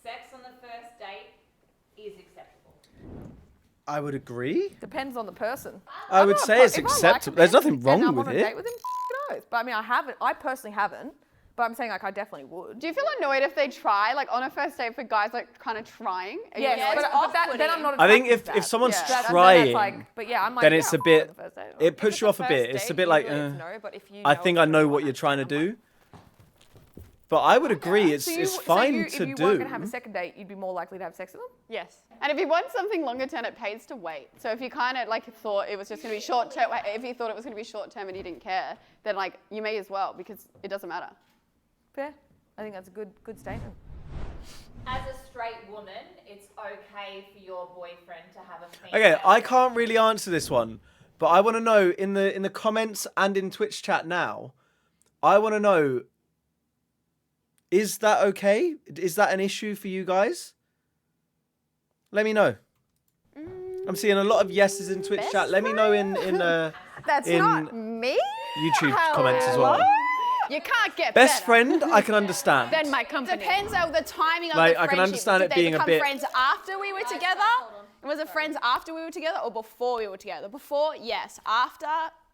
[SPEAKER 10] sex on the first date is acceptable.
[SPEAKER 1] I would agree.
[SPEAKER 2] Depends on the person.
[SPEAKER 1] I would
[SPEAKER 2] I'm
[SPEAKER 1] say
[SPEAKER 2] not-
[SPEAKER 1] it's
[SPEAKER 2] if I like
[SPEAKER 1] acceptable.
[SPEAKER 2] a
[SPEAKER 1] There's
[SPEAKER 2] man
[SPEAKER 1] nothing
[SPEAKER 2] and
[SPEAKER 1] wrong
[SPEAKER 2] I'm
[SPEAKER 1] with
[SPEAKER 2] on a
[SPEAKER 1] it.
[SPEAKER 2] date with him, knows. But I mean, I personally haven't. But I'm saying like I definitely would.
[SPEAKER 3] Do you feel annoyed if they try, like on a first date for guys like kind of trying? Are you
[SPEAKER 2] Yes,
[SPEAKER 3] annoyed?
[SPEAKER 2] but then I'm not.
[SPEAKER 1] I think
[SPEAKER 2] attracted to
[SPEAKER 1] if
[SPEAKER 2] that.
[SPEAKER 1] someone's
[SPEAKER 2] Yeah. Then
[SPEAKER 1] trying,
[SPEAKER 2] it's like, but yeah, I'm like,
[SPEAKER 1] then
[SPEAKER 2] yeah,
[SPEAKER 1] it's a
[SPEAKER 2] I'll
[SPEAKER 1] bit.
[SPEAKER 2] go on the first date.
[SPEAKER 1] It puts you off a bit. It's a bit like,
[SPEAKER 6] no, but if you
[SPEAKER 1] I
[SPEAKER 6] know
[SPEAKER 1] think
[SPEAKER 6] it's
[SPEAKER 1] I know
[SPEAKER 6] gonna
[SPEAKER 1] what
[SPEAKER 6] happen,
[SPEAKER 1] you're trying to
[SPEAKER 6] I'm like,
[SPEAKER 1] do. But I would agree. It's
[SPEAKER 2] So
[SPEAKER 1] fine
[SPEAKER 2] if
[SPEAKER 1] to
[SPEAKER 2] you
[SPEAKER 1] do.
[SPEAKER 2] weren't gonna have a second date, you'd be more likely to have sex with them.
[SPEAKER 6] Yes.
[SPEAKER 3] And if you want something longer term, it pays to wait. So if you kind of like thought it was just going to be short term, if you thought it was going to be short term and you didn't care, then like you may as well because it doesn't matter.
[SPEAKER 2] Fair. I think that's a good statement.
[SPEAKER 10] As a straight woman, it's okay for your boyfriend to have a female.
[SPEAKER 1] Okay, I can't really answer this one, but I want to know in the comments and in Twitch chat now. I want to know: is that okay? Is that an issue for you guys? Let me know. I'm seeing a lot of yeses in Twitch chat. Let me know in
[SPEAKER 2] That's
[SPEAKER 1] in
[SPEAKER 2] not me.
[SPEAKER 1] YouTube comments as well.
[SPEAKER 3] You can't get
[SPEAKER 1] Best
[SPEAKER 3] better
[SPEAKER 1] friend, I can understand.
[SPEAKER 3] than my company. Depends on the timing of
[SPEAKER 1] Like,
[SPEAKER 3] the
[SPEAKER 1] I can
[SPEAKER 3] friendship.
[SPEAKER 1] understand
[SPEAKER 3] Did
[SPEAKER 1] it
[SPEAKER 3] they
[SPEAKER 1] being a
[SPEAKER 3] become
[SPEAKER 1] bit-
[SPEAKER 3] friends after we were together?
[SPEAKER 4] Was it friends after we were together or before we were together? Before, yes. After,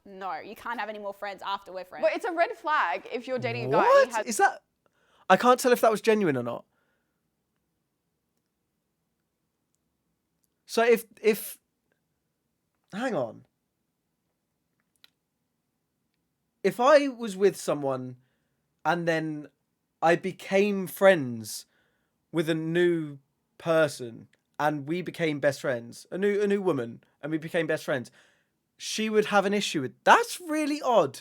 [SPEAKER 4] no. You can't have any more friends after we're friends.
[SPEAKER 3] But it's a red flag if you're dating a guy.
[SPEAKER 1] What?
[SPEAKER 3] And he has
[SPEAKER 1] Is that? I can't tell if that was genuine or not. So if hang on. If I was with someone and then I became friends with a new person and we became best friends, a new woman, and we became best friends, she would have an issue with. That's really odd.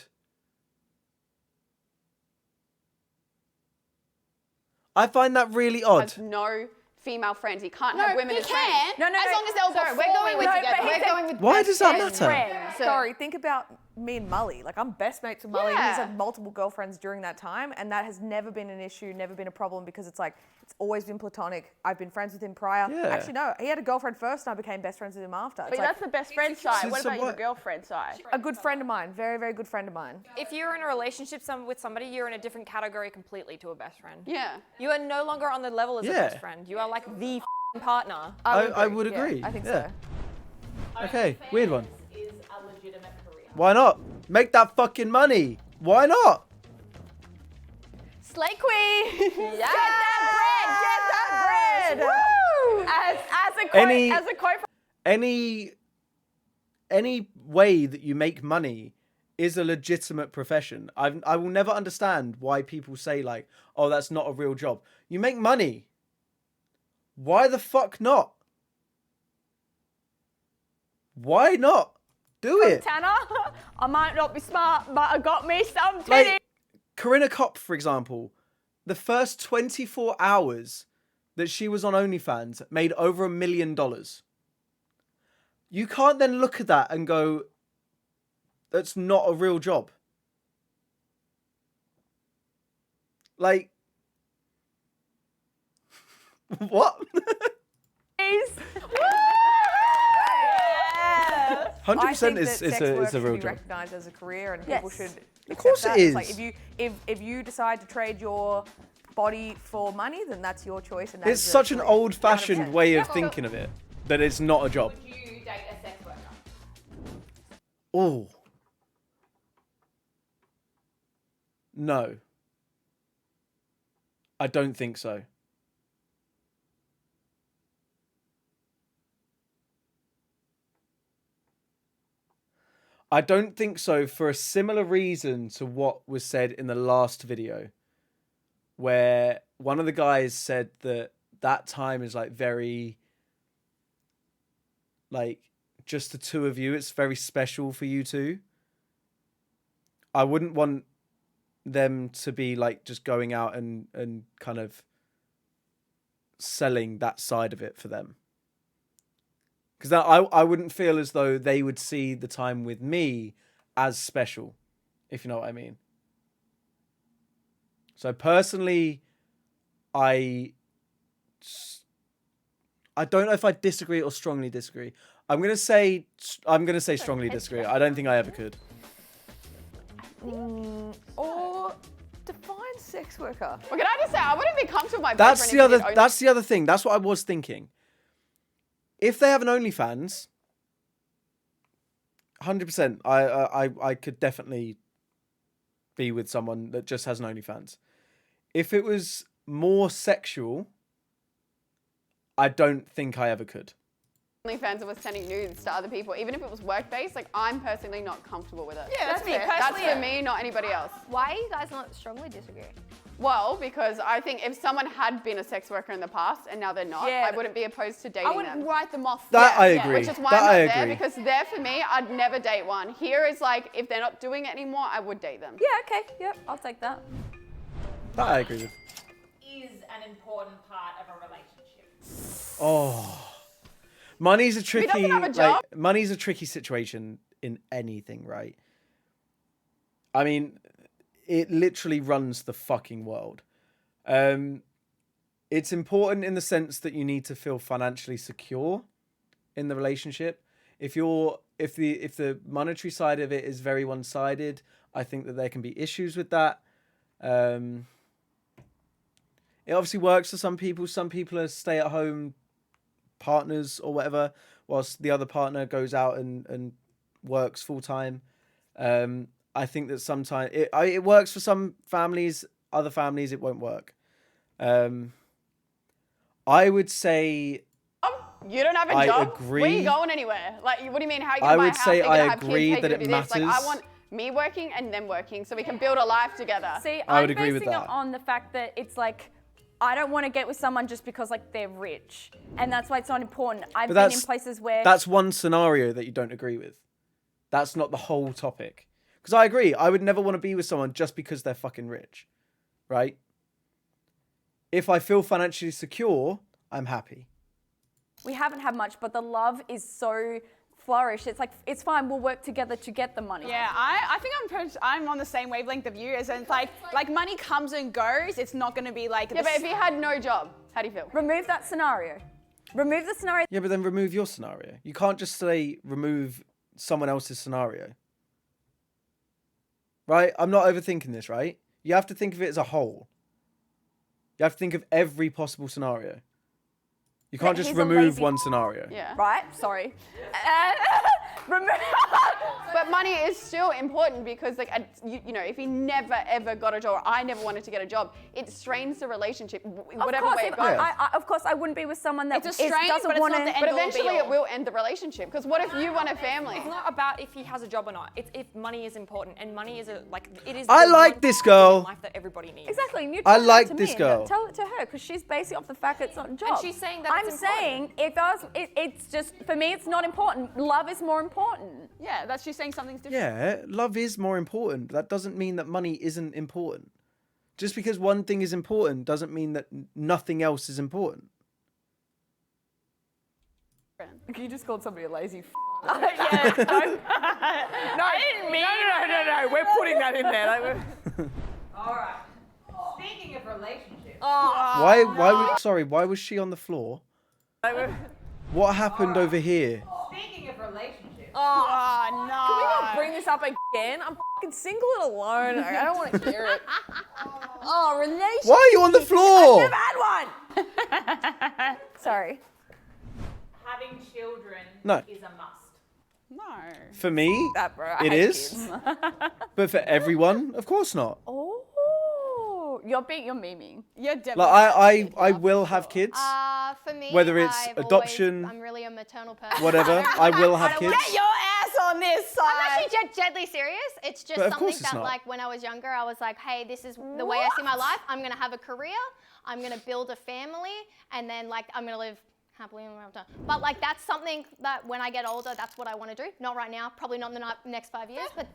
[SPEAKER 1] I find that really odd.
[SPEAKER 3] has no female friends. He can't have women
[SPEAKER 4] he
[SPEAKER 3] as
[SPEAKER 4] can.
[SPEAKER 3] friends.
[SPEAKER 4] As long as they're
[SPEAKER 7] Sorry,
[SPEAKER 4] before
[SPEAKER 7] we're going with
[SPEAKER 4] together.
[SPEAKER 7] We're going with
[SPEAKER 1] Why does that
[SPEAKER 7] best
[SPEAKER 1] matter?
[SPEAKER 7] friends.
[SPEAKER 2] Sorry, think about me and Mully. Like, I'm best mates with Mully.
[SPEAKER 3] Yeah.
[SPEAKER 2] He's had multiple girlfriends during that time, and that has never been an issue, never been a problem, because it's like, it's always been platonic. I've been friends with him prior.
[SPEAKER 1] Yeah.
[SPEAKER 2] Actually, no, he had a girlfriend first, and I became best friends with him after. It's
[SPEAKER 4] But
[SPEAKER 2] like
[SPEAKER 4] that's the best friend side.
[SPEAKER 1] So-
[SPEAKER 4] What
[SPEAKER 1] so
[SPEAKER 4] about your
[SPEAKER 1] what-
[SPEAKER 4] girlfriend side?
[SPEAKER 2] a good friend of mine, very, very good friend of mine.
[SPEAKER 6] If you're in a relationship with somebody, you're in a different category completely to a best friend.
[SPEAKER 3] Yeah.
[SPEAKER 6] You are no longer on the level as a
[SPEAKER 1] Yeah.
[SPEAKER 6] best friend. You are like the partner.
[SPEAKER 1] I would
[SPEAKER 2] Yeah,
[SPEAKER 1] agree.
[SPEAKER 2] I think
[SPEAKER 1] Yeah.
[SPEAKER 2] so.
[SPEAKER 1] Okay, weird one.
[SPEAKER 10] Is a legitimate career.
[SPEAKER 1] Why not? Make that fucking money. Why not?
[SPEAKER 7] Slay queen.
[SPEAKER 4] Get that bread! Woo! As a quote
[SPEAKER 1] Any way that you make money is a legitimate profession. I will never understand why people say like, oh, that's not a real job. You make money. Why the fuck not? Why not? Do it.
[SPEAKER 4] Tanner, I might not be smart, but I got me some titties.
[SPEAKER 1] Like Corinna Kopp, for example, the first 24 hours that she was on OnlyFans made over $1 million. You can't then look at that and go, that's not a real job. Like, what? 100% is a real
[SPEAKER 2] be
[SPEAKER 1] job.
[SPEAKER 2] recognised as a career, and people should.
[SPEAKER 1] Of course
[SPEAKER 2] accept
[SPEAKER 1] it
[SPEAKER 2] that.
[SPEAKER 1] is.
[SPEAKER 2] It's like if you decide to trade your body for money, then that's your choice. And
[SPEAKER 1] It's
[SPEAKER 2] that's
[SPEAKER 1] such an old-fashioned way of thinking of it that it's not a job.
[SPEAKER 10] Would you date a sex worker?
[SPEAKER 1] Oh. No. I don't think so. I don't think so for a similar reason to what was said in the last video, where one of the guys said that that time is like very, like, just the two of you. It's very special for you two. I wouldn't want them to be like just going out and kind of selling that side of it for them. Because I wouldn't feel as though they would see the time with me as special, if you know what I mean. So personally, I don't know if I disagree or strongly disagree. I'm gonna say strongly disagree. I don't think I ever could.
[SPEAKER 2] Or define sex worker.
[SPEAKER 3] Well, can I just say, I wouldn't be comfortable with my
[SPEAKER 1] That's
[SPEAKER 3] boyfriend
[SPEAKER 1] the
[SPEAKER 3] if
[SPEAKER 1] other.
[SPEAKER 3] he did
[SPEAKER 1] That's the other thing. That's what I was thinking. If they have an OnlyFans, 100%, I could definitely be with someone that just has an OnlyFans. If it was more sexual, I don't think I ever could.
[SPEAKER 3] OnlyFans and was sending nudes to other people, even if it was work-based, like, I'm personally not comfortable with it.
[SPEAKER 4] Yeah, that's me.
[SPEAKER 3] That's for me, not anybody else.
[SPEAKER 7] Why are you guys not strongly disagreeing?
[SPEAKER 3] Well, because I think if someone had been a sex worker in the past and now they're not,
[SPEAKER 4] Yeah.
[SPEAKER 3] I wouldn't be opposed to dating
[SPEAKER 4] I wouldn't
[SPEAKER 3] them.
[SPEAKER 4] write them off.
[SPEAKER 1] That I agree.
[SPEAKER 3] Which is why
[SPEAKER 1] That
[SPEAKER 3] I'm not
[SPEAKER 1] I
[SPEAKER 3] there,
[SPEAKER 1] agree.
[SPEAKER 3] because there for me, I'd never date one. Here is like, if they're not doing it anymore, I would date them.
[SPEAKER 5] Yeah, okay. Yep, I'll take that.
[SPEAKER 1] That I agree with.
[SPEAKER 10] Is an important part of a relationship.
[SPEAKER 1] Oh, money's a tricky.
[SPEAKER 3] doesn't have a job.
[SPEAKER 1] Like, money's a tricky situation in anything, right? I mean, it literally runs the fucking world. It's important in the sense that you need to feel financially secure in the relationship. If the monetary side of it is very one-sided, I think that there can be issues with that. It obviously works for some people. Some people are stay-at-home partners or whatever, whilst the other partner goes out and works full time. I think that sometimes it works for some families, other families it won't work. I would say
[SPEAKER 3] You don't have a
[SPEAKER 1] I
[SPEAKER 3] job?
[SPEAKER 1] agree.
[SPEAKER 3] Where are you going anywhere? Like, what do you mean? How are you
[SPEAKER 1] I
[SPEAKER 3] going to buy a
[SPEAKER 1] would
[SPEAKER 3] house?
[SPEAKER 1] say
[SPEAKER 3] They're gonna
[SPEAKER 1] I
[SPEAKER 3] have kids,
[SPEAKER 1] agree
[SPEAKER 3] how you
[SPEAKER 1] that
[SPEAKER 3] gonna
[SPEAKER 1] it
[SPEAKER 3] do this? Like, I
[SPEAKER 1] matters.
[SPEAKER 3] want me working and them working so we can build a life together.
[SPEAKER 5] See,
[SPEAKER 1] I would
[SPEAKER 5] I'm
[SPEAKER 1] agree with
[SPEAKER 5] basing it
[SPEAKER 1] that.
[SPEAKER 5] on the fact that it's like, I don't want to get with someone just because like they're rich, and that's why it's not important. I've been in places where
[SPEAKER 1] that's one scenario that you don't agree with. That's not the whole topic. Because I agree, I would never want to be with someone just because they're fucking rich, right? If I feel financially secure, I'm happy.
[SPEAKER 5] we haven't had much, but the love is so flourished. It's like, it's fine, we'll work together to get the money.
[SPEAKER 4] Yeah, I think I'm on the same wavelength of you. As in, like money comes and goes. It's not going to be like.
[SPEAKER 3] Yeah, but if you had no job, how do you feel?
[SPEAKER 5] Remove that scenario. Remove the scenario.
[SPEAKER 1] Yeah, but then remove your scenario. You can't just say remove someone else's scenario. Right? I'm not overthinking this, right? You have to think of it as a whole. You have to think of every possible scenario. You can't just
[SPEAKER 5] he's a
[SPEAKER 1] remove
[SPEAKER 5] lazy-
[SPEAKER 1] one scenario.
[SPEAKER 3] Yeah.
[SPEAKER 5] Right? Sorry. Remove.
[SPEAKER 3] But money is still important because, like, you know, if he never ever got a job, or I never wanted to get a job, it strains the relationship, whatever way it goes.
[SPEAKER 5] Of course, I wouldn't be with someone that
[SPEAKER 4] It's a strain,
[SPEAKER 5] doesn't
[SPEAKER 4] but it's
[SPEAKER 5] want
[SPEAKER 4] not the end
[SPEAKER 3] But
[SPEAKER 4] all
[SPEAKER 3] eventually
[SPEAKER 4] be
[SPEAKER 3] it
[SPEAKER 4] all.
[SPEAKER 3] will end the relationship. Because what if you want a family?
[SPEAKER 6] It's not about if he has a job or not. It's if money is important, and money is it is.
[SPEAKER 1] I
[SPEAKER 6] the
[SPEAKER 1] like
[SPEAKER 6] one
[SPEAKER 1] this
[SPEAKER 6] thing in
[SPEAKER 1] girl.
[SPEAKER 6] life that everybody needs.
[SPEAKER 5] Exactly. And you
[SPEAKER 1] I
[SPEAKER 5] tell that
[SPEAKER 1] like
[SPEAKER 5] to
[SPEAKER 1] this
[SPEAKER 5] me,
[SPEAKER 1] girl.
[SPEAKER 5] Tell it to her because she's basing it off the fact that it's not a job.
[SPEAKER 6] she's saying that
[SPEAKER 5] I'm
[SPEAKER 6] it's
[SPEAKER 5] saying it's just for me. It's not important. Love is more important.
[SPEAKER 4] Yeah, that's she's saying something's different.
[SPEAKER 1] Yeah, love is more important. That doesn't mean that money isn't important. Just because one thing is important doesn't mean that nothing else is important.
[SPEAKER 2] You just called somebody a lazy.
[SPEAKER 4] No, I didn't mean.
[SPEAKER 2] No. We're putting that in there. Like,
[SPEAKER 10] All right. Speaking of relationships,
[SPEAKER 1] Why was she on the floor? What happened over here?
[SPEAKER 10] speaking of relationships,
[SPEAKER 4] Oh no.
[SPEAKER 2] Can we not bring this up again? I'm fucking single and alone. I don't want to hear it.
[SPEAKER 5] Oh, relationship.
[SPEAKER 1] Why are you on the floor?
[SPEAKER 2] Never had one. Sorry.
[SPEAKER 10] having children
[SPEAKER 1] No.
[SPEAKER 10] is a must.
[SPEAKER 4] No.
[SPEAKER 1] For me,
[SPEAKER 2] That, bro. I
[SPEAKER 1] it
[SPEAKER 2] hate
[SPEAKER 1] is.
[SPEAKER 2] kids.
[SPEAKER 1] But for everyone, of course not.
[SPEAKER 5] Oh, you're memeing.
[SPEAKER 4] You're definitely.
[SPEAKER 1] Like I will have kids.
[SPEAKER 7] For me,
[SPEAKER 1] Whether it's
[SPEAKER 7] I've
[SPEAKER 1] adoption,
[SPEAKER 7] I'm really a maternal person.
[SPEAKER 1] Whatever, I will have kids.
[SPEAKER 4] Get your ass on this
[SPEAKER 7] I'm
[SPEAKER 4] side.
[SPEAKER 7] actually deadly serious. It's just
[SPEAKER 1] But of
[SPEAKER 7] something
[SPEAKER 1] course it's
[SPEAKER 7] that,
[SPEAKER 1] not.
[SPEAKER 7] like, when I was younger, I was like, hey, this is the way I see my life. I'm going to have a career. I'm going to build a family. And then, like, I'm going to live happily ever after. But, like, that's something that when I get older, that's what I want to do. Not right now. Probably not in the next 5 years. But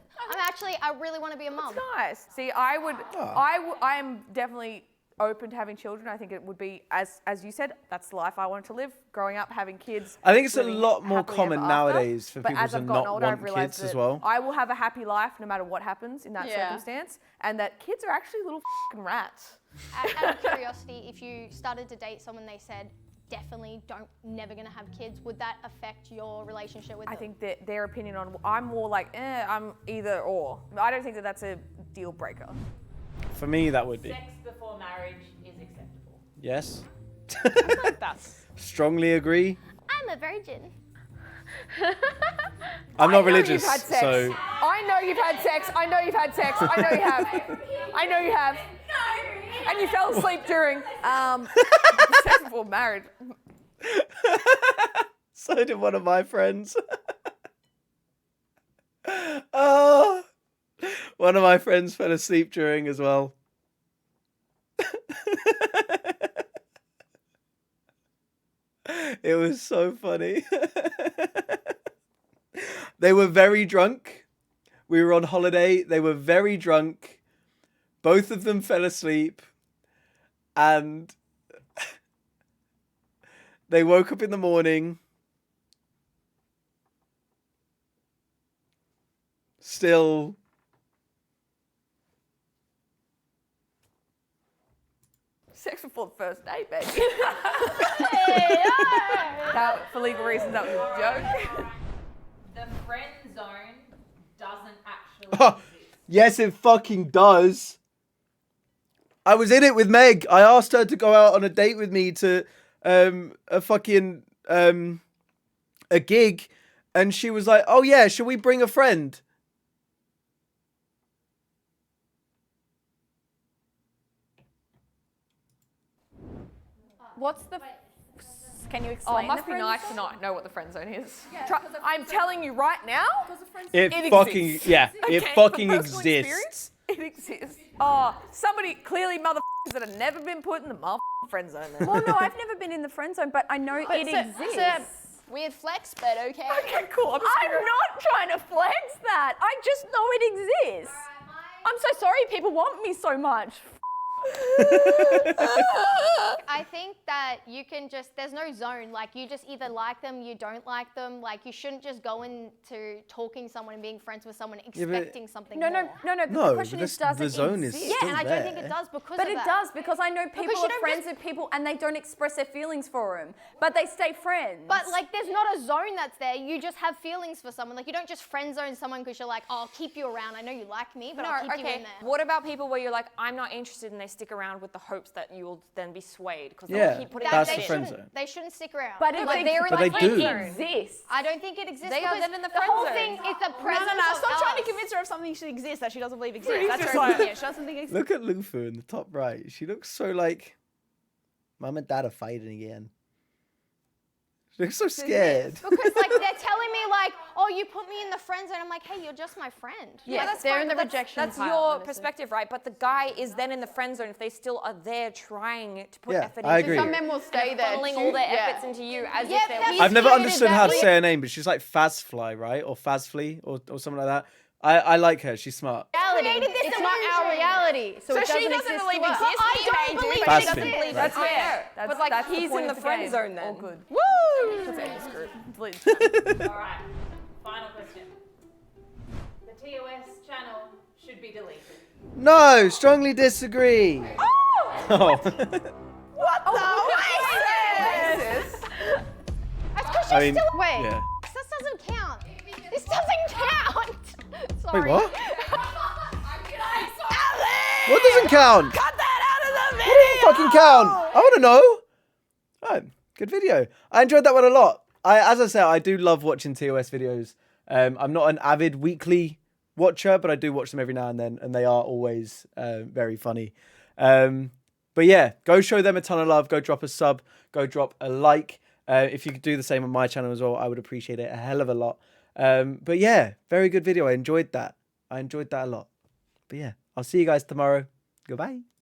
[SPEAKER 7] I really want to be a mom.
[SPEAKER 2] Nice. See, I am definitely open to having children. I think it would be, as you said, that's the life I wanted to live. Growing up, having kids.
[SPEAKER 1] I think it's a
[SPEAKER 2] living
[SPEAKER 1] lot more
[SPEAKER 2] happily
[SPEAKER 1] common
[SPEAKER 2] ever after.
[SPEAKER 1] nowadays for
[SPEAKER 2] But
[SPEAKER 1] people
[SPEAKER 2] as
[SPEAKER 1] to
[SPEAKER 2] I've gotten
[SPEAKER 1] not
[SPEAKER 2] older, I've
[SPEAKER 1] want
[SPEAKER 2] realized
[SPEAKER 1] kids as
[SPEAKER 2] that
[SPEAKER 1] well.
[SPEAKER 2] I will have a happy life no matter what happens in that
[SPEAKER 3] Yeah.
[SPEAKER 2] circumstance, and that kids are actually little fucking rats.
[SPEAKER 7] Out of curiosity, if you started to date someone, they said, definitely never gonna have kids, would that affect your relationship with
[SPEAKER 2] I
[SPEAKER 7] them?
[SPEAKER 2] think that their opinion on, I'm more like, I'm either or. I don't think that that's a deal breaker.
[SPEAKER 1] For me, that would be.
[SPEAKER 10] Sex before marriage is acceptable.
[SPEAKER 1] Yes.
[SPEAKER 4] That's.
[SPEAKER 1] Strongly agree.
[SPEAKER 7] I'm a virgin.
[SPEAKER 1] I'm not
[SPEAKER 2] I know
[SPEAKER 1] religious,
[SPEAKER 2] you've had sex.
[SPEAKER 1] so
[SPEAKER 2] I know you've had sex. I know you've had sex. I know you have. I know you have. And you fell asleep during sex before marriage.
[SPEAKER 1] so did one of my friends. Oh, one of my friends fell asleep during as well. It was so funny. They were very drunk. We were on holiday. They were very drunk. Both of them fell asleep. And they woke up in the morning. Still.
[SPEAKER 2] Sex before the first date, baby. That, for legal reasons, that was a joke.
[SPEAKER 10] The friend zone doesn't actually
[SPEAKER 1] Oh,
[SPEAKER 10] exist.
[SPEAKER 1] yes, it fucking does. I was in it with Meg. I asked her to go out on a date with me to a fucking a gig, and she was like, "Oh yeah, shall we bring a friend?"
[SPEAKER 5] What's the? Can you
[SPEAKER 2] Oh,
[SPEAKER 5] explain?
[SPEAKER 2] it must
[SPEAKER 5] the
[SPEAKER 2] be
[SPEAKER 5] friend
[SPEAKER 2] nice
[SPEAKER 5] zone?
[SPEAKER 2] to not know what the friend zone is. I'm telling you right now,
[SPEAKER 1] It
[SPEAKER 2] It
[SPEAKER 1] fucking
[SPEAKER 2] exists.
[SPEAKER 1] it
[SPEAKER 2] okay,
[SPEAKER 1] fucking
[SPEAKER 2] from personal
[SPEAKER 1] exists.
[SPEAKER 2] experience, it exists. Oh, somebody clearly motherfuckers that have never been put in the motherfucking friend zone. Then.
[SPEAKER 5] Well, no, I've never been in the friend zone, but I know it exists.
[SPEAKER 4] It's a weird flex, but okay.
[SPEAKER 2] Okay, cool. I'm
[SPEAKER 5] not trying to flex that. I just know it exists. I'm so sorry people want me so much.
[SPEAKER 7] I think that you can just, there's no zone. Like, you just either like them, you don't like them. Like, you shouldn't just go into talking to someone and being friends with someone expecting something
[SPEAKER 5] No,
[SPEAKER 7] more.
[SPEAKER 5] the question
[SPEAKER 1] but
[SPEAKER 5] is, does
[SPEAKER 1] the
[SPEAKER 5] it
[SPEAKER 1] zone is
[SPEAKER 5] exist?
[SPEAKER 7] Yeah, and I don't think
[SPEAKER 1] there.
[SPEAKER 7] it does because
[SPEAKER 5] But
[SPEAKER 7] of
[SPEAKER 5] it
[SPEAKER 7] that.
[SPEAKER 5] does, because I know people
[SPEAKER 7] Because you
[SPEAKER 5] are
[SPEAKER 7] don't
[SPEAKER 5] friends with people and they don't express their feelings for them, but they stay friends.
[SPEAKER 7] But like, there's not a zone that's there. You just have feelings for someone. Like, you don't just friend zone someone because you're like, oh, I'll keep you around. I know you like me, but I'll keep you in there.
[SPEAKER 6] What about people where you're like, I'm not interested, and they stick around with the hopes that you'll then be swayed because
[SPEAKER 1] Yeah,
[SPEAKER 6] they'll keep putting
[SPEAKER 1] that's
[SPEAKER 6] that
[SPEAKER 1] the
[SPEAKER 6] in.
[SPEAKER 1] friend zone.
[SPEAKER 7] They shouldn't stick around.
[SPEAKER 5] but
[SPEAKER 6] No,
[SPEAKER 5] it,
[SPEAKER 6] but they're in
[SPEAKER 1] But
[SPEAKER 6] the
[SPEAKER 1] they
[SPEAKER 6] friend
[SPEAKER 1] do.
[SPEAKER 6] zone.
[SPEAKER 5] exists.
[SPEAKER 7] I don't think it exists.
[SPEAKER 6] They are
[SPEAKER 7] because
[SPEAKER 6] then in the
[SPEAKER 7] the
[SPEAKER 6] friend
[SPEAKER 7] whole
[SPEAKER 6] zone.
[SPEAKER 7] thing is the
[SPEAKER 4] No,
[SPEAKER 7] presence
[SPEAKER 4] stop
[SPEAKER 7] of
[SPEAKER 4] trying to
[SPEAKER 7] us.
[SPEAKER 4] convince her of something should exist that she doesn't believe exists. That's
[SPEAKER 2] just
[SPEAKER 4] her
[SPEAKER 2] like-
[SPEAKER 4] opinion. She doesn't think it exists.
[SPEAKER 1] Look at Lufa in the top right. She looks so like mum and dad are fighting again. She looks so scared.
[SPEAKER 7] Because like they're telling me like, oh, you put me in the friend zone. I'm like, hey, you're just my friend.
[SPEAKER 2] Yeah,
[SPEAKER 6] that's
[SPEAKER 2] they're
[SPEAKER 6] fine,
[SPEAKER 2] in the
[SPEAKER 6] but that's-
[SPEAKER 2] rejection
[SPEAKER 6] That's
[SPEAKER 2] pile,
[SPEAKER 6] your
[SPEAKER 2] honestly.
[SPEAKER 6] perspective, right? But the guy is then in the friend zone if they still are there trying to put
[SPEAKER 1] Yeah,
[SPEAKER 6] effort
[SPEAKER 1] I
[SPEAKER 6] into
[SPEAKER 1] agree.
[SPEAKER 6] you.
[SPEAKER 3] Some men will stay
[SPEAKER 6] and
[SPEAKER 3] there.
[SPEAKER 6] funneling
[SPEAKER 3] too.
[SPEAKER 6] all their
[SPEAKER 3] Yeah.
[SPEAKER 6] efforts into you as
[SPEAKER 7] Yeah,
[SPEAKER 6] if they're
[SPEAKER 7] that's-
[SPEAKER 1] I've never
[SPEAKER 7] created
[SPEAKER 1] understood
[SPEAKER 7] that
[SPEAKER 1] how to
[SPEAKER 7] way.
[SPEAKER 1] say her name, but she's like Fazfly, right? Or Fazfly, or something like that. I like her. She's smart.
[SPEAKER 7] Reality. It's not our reality. So, it
[SPEAKER 4] she
[SPEAKER 7] doesn't
[SPEAKER 4] doesn't
[SPEAKER 7] exist
[SPEAKER 4] believe
[SPEAKER 7] to us.
[SPEAKER 4] exists.
[SPEAKER 7] I
[SPEAKER 4] He
[SPEAKER 7] don't
[SPEAKER 4] may do,
[SPEAKER 7] believe
[SPEAKER 4] but
[SPEAKER 1] she
[SPEAKER 7] it
[SPEAKER 1] doesn't
[SPEAKER 7] exists.
[SPEAKER 1] believe
[SPEAKER 6] That's
[SPEAKER 2] fair.
[SPEAKER 6] fair.
[SPEAKER 2] That's-
[SPEAKER 6] But like
[SPEAKER 2] that's the
[SPEAKER 6] he's
[SPEAKER 2] point
[SPEAKER 6] in
[SPEAKER 2] of
[SPEAKER 6] the
[SPEAKER 2] the
[SPEAKER 6] friend
[SPEAKER 2] game.
[SPEAKER 6] zone then.
[SPEAKER 2] All good.
[SPEAKER 4] Woo!
[SPEAKER 2] Let's end this group.
[SPEAKER 10] All right. Final question. The TOS channel should be deleted.
[SPEAKER 1] No, strongly disagree. Oh.
[SPEAKER 7] That's because
[SPEAKER 1] I
[SPEAKER 7] you're
[SPEAKER 1] mean,
[SPEAKER 7] still. Wait.
[SPEAKER 1] yeah.
[SPEAKER 7] This doesn't count. This doesn't count. Sorry.
[SPEAKER 1] Wait, what? What doesn't count?
[SPEAKER 4] Cut that out of the video!
[SPEAKER 1] What doesn't fucking count? I want to know. Right, good video. I enjoyed that one a lot. As I said, I do love watching TOS videos. I'm not an avid weekly watcher, but I do watch them every now and then, and they are always very funny. But yeah, go show them a ton of love. Go drop a sub. Go drop a like. If you could do the same on my channel as well, I would appreciate it a hell of a lot. But yeah, very good video. I enjoyed that. I enjoyed that a lot. But yeah, I'll see you guys tomorrow. Goodbye.